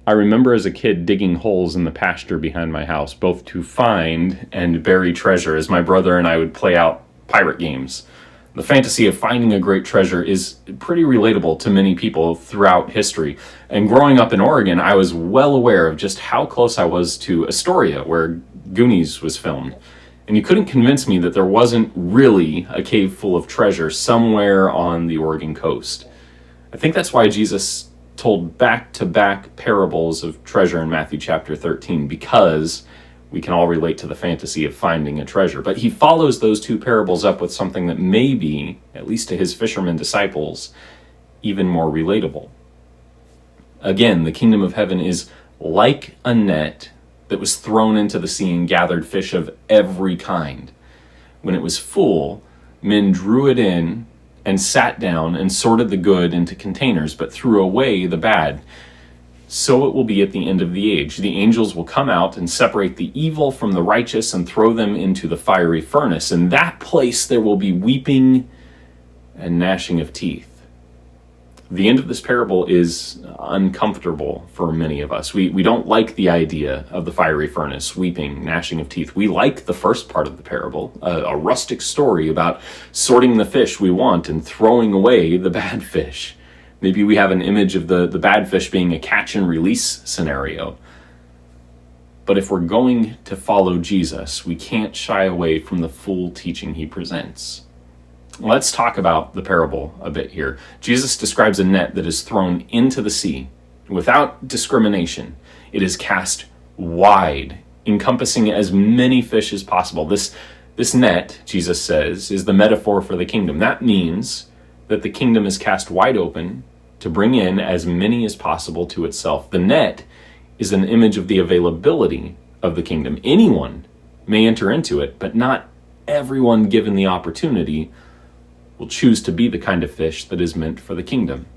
I remember as a kid digging holes in the pasture behind my house, both to find and bury treasure, as my brother and I would play out pirate games. The fantasy of finding a great treasure is pretty relatable to many people throughout history. And growing up in Oregon, I was well aware of just how close I was to Astoria, where Goonies was filmed. And you couldn't convince me that there wasn't really a cave full of treasure somewhere on the Oregon coast. I think that's why Jesus told back-to-back parables of treasure in Matthew chapter 13, because we can all relate to the fantasy of finding a treasure. But he follows those two parables up with something that may be, at least to his fishermen disciples, even more relatable. Again, the kingdom of heaven is like a net that was thrown into the sea and gathered fish of every kind. When it was full, men drew it in and sat down and sorted the good into containers, but threw away the bad. So it will be at the end of the age. The angels will come out and separate the evil from the righteous and throw them into the fiery furnace. In that place there will be weeping and gnashing of teeth. The end of this parable is uncomfortable for many of us. We don't like the idea of the fiery furnace, weeping, gnashing of teeth. We like the first part of the parable, a rustic story about sorting the fish we want and throwing away the bad fish. Maybe we have an image of the bad fish being a catch and release scenario. But if we're going to follow Jesus, we can't shy away from the full teaching he presents. Let's talk about the parable a bit here. Jesus describes a net that is thrown into the sea without discrimination. It is cast wide, encompassing as many fish as possible. This net, Jesus says, is the metaphor for the kingdom. That means that the kingdom is cast wide open to bring in as many as possible to itself. The net is an image of the availability of the kingdom. Anyone may enter into it, but not everyone given the opportunity will choose to be the kind of fish that is meant for the kingdom.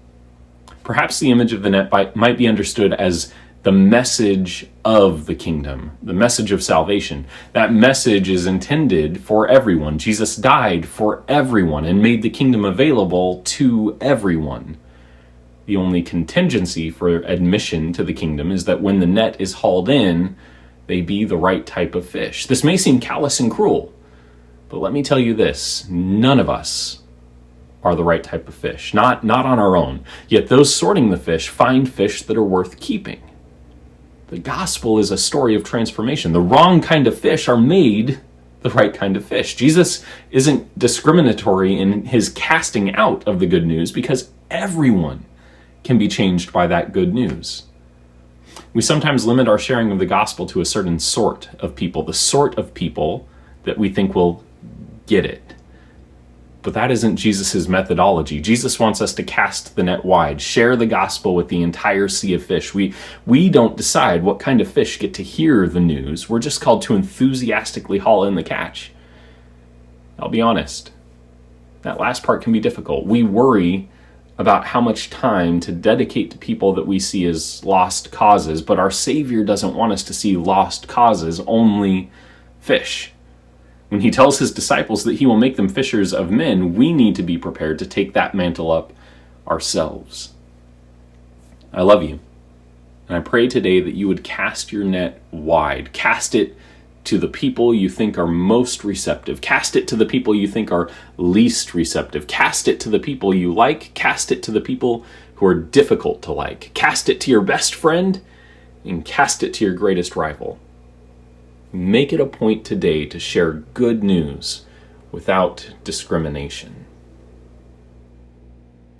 Perhaps the image of the net might be understood as the message of the kingdom, the message of salvation. That message is intended for everyone. Jesus died for everyone and made the kingdom available to everyone. The only contingency for admission to the kingdom is that when the net is hauled in, they be the right type of fish. This may seem callous and cruel, but let me tell you this, none of us are the right type of fish, not on our own. Yet those sorting the fish find fish that are worth keeping. The gospel is a story of transformation. The wrong kind of fish are made the right kind of fish. Jesus isn't discriminatory in his casting out of the good news because everyone can be changed by that good news. We sometimes limit our sharing of the gospel to a certain sort of people, the sort of people that we think will get it. But that isn't Jesus' methodology. Jesus wants us to cast the net wide, share the gospel with the entire sea of fish. We don't decide what kind of fish get to hear the news. We're just called to enthusiastically haul in the catch. I'll be honest, that last part can be difficult. We worry about how much time to dedicate to people that we see as lost causes, but our Savior doesn't want us to see lost causes, only fish. When he tells his disciples that he will make them fishers of men, we need to be prepared to take that mantle up ourselves. I love you. And I pray today that you would cast your net wide. Cast it to the people you think are most receptive. Cast it to the people you think are least receptive. Cast it to the people you like. Cast it to the people who are difficult to like. Cast it to your best friend and cast it to your greatest rival. Make it a point today to share good news without discrimination.